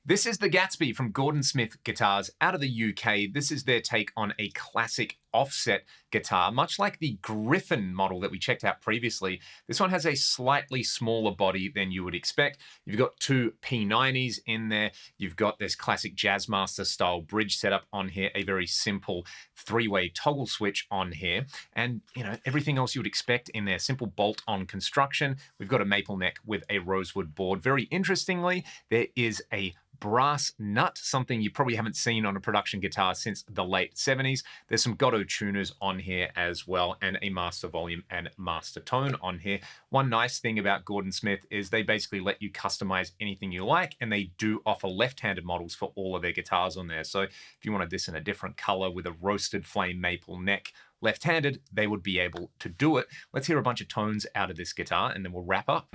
This is the Gatsby from Gordon Smith Guitars out of the UK. This is their take on a classic offset guitar, much like the Griffin model that we checked out previously. This one has a slightly smaller body than you would expect. You've got two P90s in there. You've got this classic Jazzmaster style bridge setup on here, a very simple three-way toggle switch on here, and everything else you would expect in there. Simple bolt-on construction. We've got a maple neck with a rosewood board. Very interestingly, there is a brass nut, something you probably haven't seen on a production guitar since the late 70s. There's some Godot tuners on here as well, and a master volume and master tone on here. One nice thing about Gordon Smith is they basically let you customize anything you like, and they do offer left-handed models for all of their guitars on there. So if you wanted this in a different color with a roasted flame maple neck, left-handed, they would be able to do it. Let's hear a bunch of tones out of this guitar, and then we'll wrap up.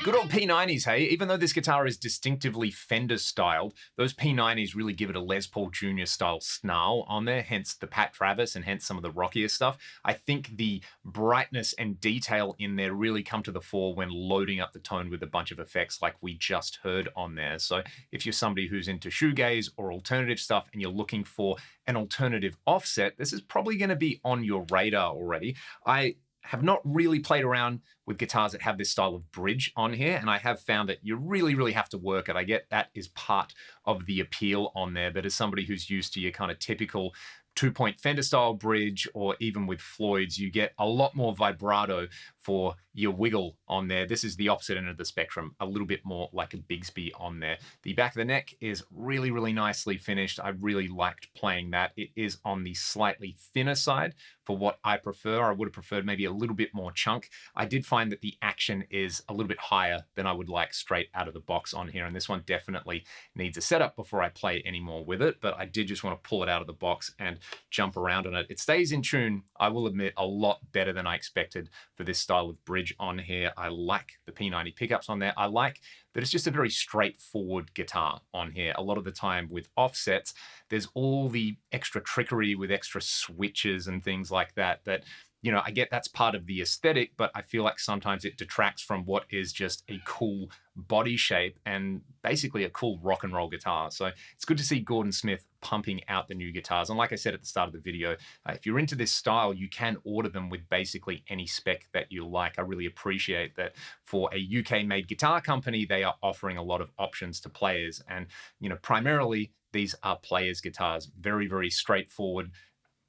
Good old P90s, hey? Even though this guitar is distinctively Fender styled, those P90s really give it a Les Paul Jr. style snarl on there, hence the Pat Travers and hence some of the rockier stuff. I think the brightness and detail in there really come to the fore when loading up the tone with a bunch of effects like we just heard on there. So if you're somebody who's into shoegaze or alternative stuff and you're looking for an alternative offset, this is probably going to be on your radar already. I have not really played around with guitars that have this style of bridge on here, and I have found that you really have to work it. I get that is part of the appeal on there, but as somebody who's used to your kind of typical 2-point Fender style bridge, or even with Floyd's, you get a lot more vibrato for your wiggle on there. This is the opposite end of the spectrum, a little bit more like a Bigsby on there. The back of the neck is really nicely finished. I really liked playing that. It is on the slightly thinner side for what I prefer. I would have preferred maybe a little bit more chunk. I did find that the action is a little bit higher than I would like straight out of the box on here, and this one definitely needs a setup before I play any more with it, but I did just want to pull it out of the box and jump around on it. It stays in tune, I will admit, a lot better than I expected for this style of bridge on here. I like the P90 pickups on there. I like that it's just a very straightforward guitar on here. A lot of the time with offsets, there's all the extra trickery with extra switches and things like that, you know, I get that's part of the aesthetic, but I feel like sometimes it detracts from what is just a cool body shape and basically a cool rock and roll guitar. So it's good to see Gordon Smith pumping out the new guitars. And like I said at the start of the video, if you're into this style, you can order them with basically any spec that you like. I really appreciate that for a UK-made guitar company, they are offering a lot of options to players. And, you know, primarily these are players' guitars, very straightforward.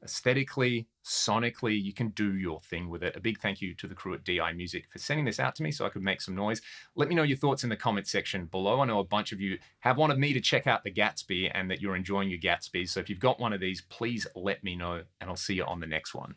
Aesthetically, sonically, you can do your thing with it. A big thank you to the crew at DI Music for sending this out to me so I could make some noise. Let me know your thoughts in the comment section below. I know a bunch of you have wanted me to check out the Gatsby and that you're enjoying your Gatsby. So if you've got one of these, please let me know, and I'll see you on the next one.